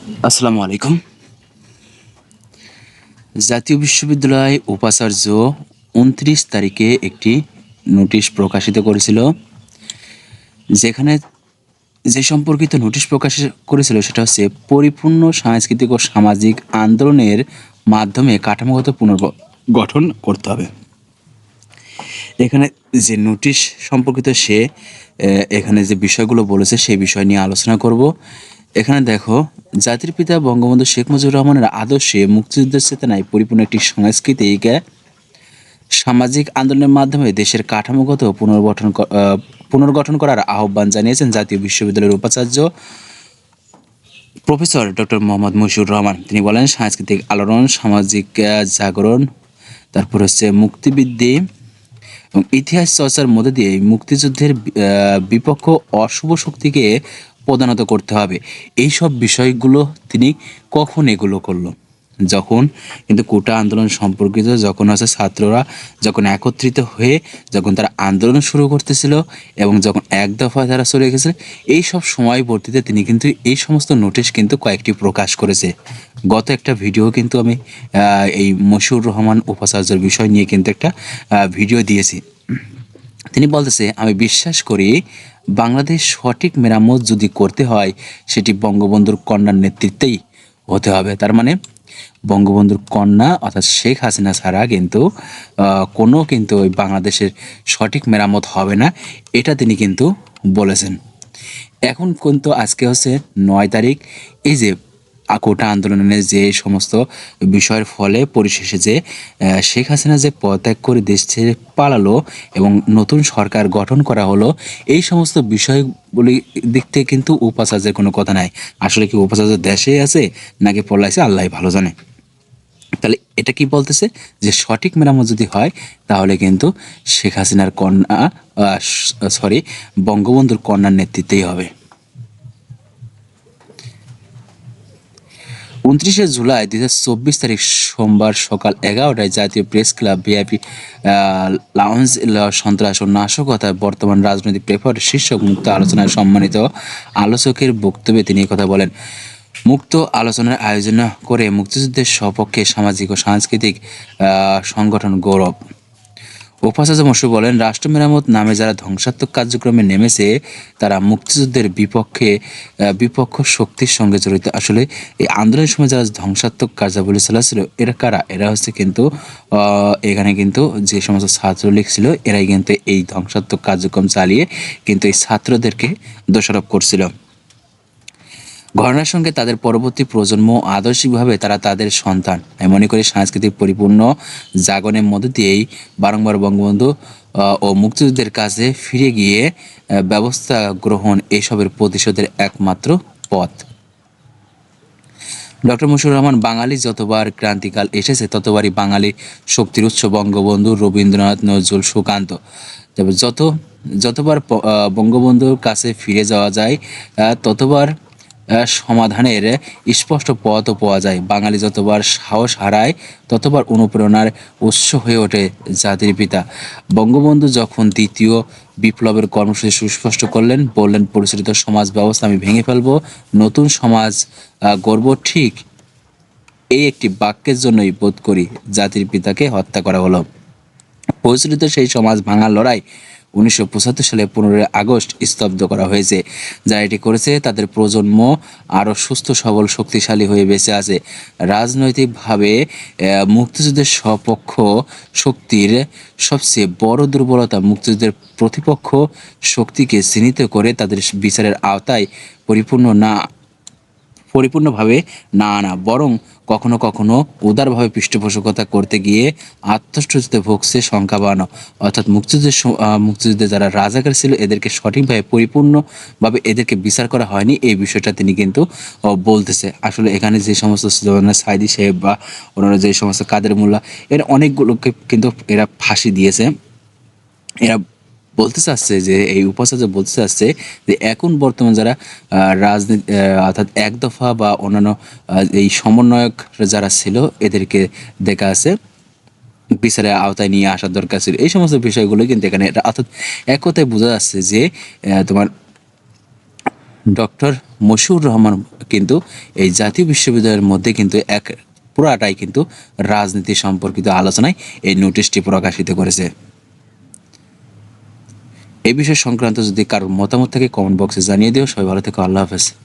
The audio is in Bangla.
আসসালামু আলাইকুম। জাতীয় বিশ্ববিদ্যালয় উপাচার্য ২৯ তারিখে একটি নোটিশ প্রকাশিত করেছিল, যেখানে যে সম্পর্কিত নোটিশ প্রকাশ করেছিল সেটা হচ্ছে পরিপূর্ণ সাংস্কৃতিক ও সামাজিক আন্দোলনের মাধ্যমে কাঠামোগত পুনর্গঠন করতে হবে। এখানে যে নোটিশ সম্পর্কিত এখানে যে বিষয়গুলো বলেছে সেই বিষয় নিয়ে আলোচনা করব। এখানে দেখো, জাতির পিতা বঙ্গবন্ধু শেখ মুজিবুর রহমানের আদর্শে মুক্তিযুদ্ধের চেতনায় পরিপূর্ণ একটি সাংস্কৃতিক সামাজিক আন্দোলনের মাধ্যমে দেশের কাঠামোগত পুনর্গঠন করার আহ্বান জানিয়েছেন জাতীয় বিশ্ববিদ্যালয়ের উপাচার্য প্রফেসর ডক্টর মোহাম্মদ মশিউর রহমান। তিনি বলেন, সাংস্কৃতিক আলোড়ন, সামাজিক জাগরণ, তারপর হচ্ছে মুক্তিবৃদ্ধি এবং ইতিহাস চর্চার মধ্যে দিয়ে মুক্তিযুদ্ধের বিপক্ষ অশুভ শক্তিকে প্রধানত করতে হবে। এই সব বিষয়গুলো তিনি কখন এগুলো করলো? যখন কিন্তু কোটা আন্দোলন সম্পর্কিত, যখন হচ্ছে ছাত্ররা যখন একত্রিত হয়ে যখন তারা আন্দোলন শুরু করতেছিল এবং যখন এক দফায় তারা চলে গেছে, এই সব সময়বর্তীতে তিনি কিন্তু এই সমস্ত নোটিশ কিন্তু কয়েকটি প্রকাশ করেছে। গত একটা ভিডিও কিন্তু আমি এই মশিউর রহমান উপাচার্যের বিষয় নিয়ে কিন্তু একটা ভিডিও দিয়েছি। তিনি বলতেছে, আমি বিশ্বাস করি বাংলাদেশ সঠিক মেরামত যদি করতে হয় সেটি বঙ্গবন্ধুর কন্যার নেতৃত্বেই হতে হবে। তার মানে বঙ্গবন্ধুর কন্যা অর্থাৎ শেখ হাসিনা ছাড়া কিন্তু কিন্তু ওই বাংলাদেশের সঠিক মেরামত হবে না, এটা তিনি কিন্তু বলেছেন। এখন কিন্তু আজকে হচ্ছে ৯ তারিখ। এই যে কোটা আন্দোলনের যে সমস্ত বিষয়ের ফলে পরিশেষে যে শেখ হাসিনা যে পদত্যাগ করে দেশ ছেড়ে পালালো এবং নতুন সরকার গঠন করা হলো, এই সমস্ত বিষয়গুলি দিক থেকে কিন্তু উপাচার্যের কোনো কথা নাই। আসলে কি উপাচার্য দেশে আছে নাকি পলাইছে, আল্লাহ ভালো জানে। তাহলে এটা কি বলতেছে যে সঠিক মেরামত যদি হয় তাহলে কিন্তু শেখ হাসিনার কন্যা বঙ্গবন্ধুর কন্যার নেতৃত্বেই হবে। ২৯শে জুলাই ২০২৪ তারিখ সোমবার সকাল ১১টায় জাতীয় প্রেস ক্লাব ভিআইপি লাউঞ্জ সন্ত্রাস ও নাশকতায় বর্তমান রাজনৈতিক প্রেক্ষাপট শীর্ষক মুক্ত আলোচনায় সম্মানিত আলোচকের বক্তব্যে তিনি কথা বলেন। মুক্ত আলোচনার আয়োজন করে মুক্তিযুদ্ধের সপক্ষে সামাজিক ও সাংস্কৃতিক সংগঠন গৌরব। উপাচার্য মশিউর বলেন, রাষ্ট্র মেরামত নামে যারা ধ্বংসাত্মক কার্যক্রমে নেমেছে তারা মুক্তিযুদ্ধের বিপক্ষ শক্তির সঙ্গে জড়িত। আসলে এই আন্দোলনের সময় যারা ধ্বংসাত্মক কার্যাবলী চালাচ্ছিল এরা কারা? এরা হচ্ছে কিন্তু এখানে কিন্তু যে সমস্ত ছাত্রলীগ ছিল এরাই কিন্তু এই ধ্বংসাত্মক কার্যক্রম চালিয়ে কিন্তু এই ছাত্রদেরকে দোষারোপ করছিল। ঘটনার সঙ্গে তাদের পরবর্তী প্রজন্ম আদর্শিকভাবে তারা তাদের সন্তান। আমি মনে করি সাংস্কৃতিক পরিপূর্ণ জাগরণের মধ্যে দিয়েই বারংবার বঙ্গবন্ধু ও মুক্তিযুদ্ধের কাছে ফিরে গিয়ে ব্যবস্থা গ্রহণ এসবের প্রতিশোধের একমাত্র পথ। ডক্টর মশিউর রহমান, বাঙালি যতবার ক্রান্তিকাল এসেছে ততবারই বাঙালি শক্তির উৎস বঙ্গবন্ধু, রবীন্দ্রনাথ, নজরুল, সুকান্ত। তবে যতবার বঙ্গবন্ধুর কাছে ফিরে যাওয়া যায় ততবার সমাধানের স্পষ্ট পথও পাওয়া যায়। বাঙালি যতবার সাহস হারায় ততবার অনুপ্রেরণার উৎস হয়ে ওঠে জাতির পিতা। বঙ্গবন্ধু যখন দ্বিতীয় বিপ্লবের কর্মসূচি সুস্পষ্ট করলেন, বললেন, পরিচালিত সমাজ ব্যবস্থা আমি ভেঙে ফেলবো, নতুন সমাজ গড়ব। ঠিক এই একটি বাক্যের জন্যই বোধ করি জাতির পিতাকে হত্যা করা হলো। পরিচালিত সেই সমাজ ভাঙার লড়াই ১৯৭৫ সালে ১৫ আগস্ট স্তব্ধ করা হয়েছে। যারা এটি করেছে তাদের প্রজন্ম আরও সুস্থ সবল শক্তিশালী হয়ে বেঁচে আছে। রাজনৈতিকভাবে মুক্তিযুদ্ধের সপক্ষ শক্তির সবচেয়ে বড় দুর্বলতা মুক্তিযুদ্ধের প্রতিপক্ষ শক্তিকে চিহ্নিত করে তাদের বিচারের আওতায় পরিপূর্ণভাবে না আনা, বরং কখনো কখনো উদারভাবে পৃষ্ঠপোষকতা করতে গিয়ে আত্মস্তুতিতে ভুগছে সংখ্যা বাড়ানো। অর্থাৎ মুক্তিযুদ্ধে যারা রাজাকার ছিল এদেরকে সঠিকভাবে পরিপূর্ণভাবে এদেরকে বিচার করা হয়নি, এই বিষয়টা তিনি কিন্তু বলতেছে। আসলে এখানে যে সমস্ত সাইদি সাহেব বা ওনারা যে সমস্ত কাদের মোল্লা এরা অনেকগুলোকে কিন্তু এরা ফাঁসি দিয়েছে। এরা বলতে চাচ্ছে যে এই উপাচার্য বলতে চাচ্ছে যে এখন বর্তমান যারা রাজনীতি অর্থাৎ এক দফা বা অন্যান্য এই সমন্বয়ক যারা ছিল এদেরকে দেখা আছে বিচারের আওতায় নিয়ে আসার দরকার ছিল। এই সমস্ত বিষয়গুলো কিন্তু এখানে অর্থাৎ এক কথায় বোঝা যাচ্ছে যে তোমার ডক্টর মশিউর রহমান কিন্তু এই জাতীয় বিশ্ববিদ্যালয়ের মধ্যে কিন্তু এক পুরাটাই কিন্তু রাজনীতি সম্পর্কিত আলোচনায় এই নোটিশটি প্রকাশিত করেছে। এই বিষয় সংক্রান্ত যদি কারোর মতামত থাকে কমেন্ট বক্সে জানিয়ে দিও। সবাই ভালো থেকো, আল্লাহ হাফেজ।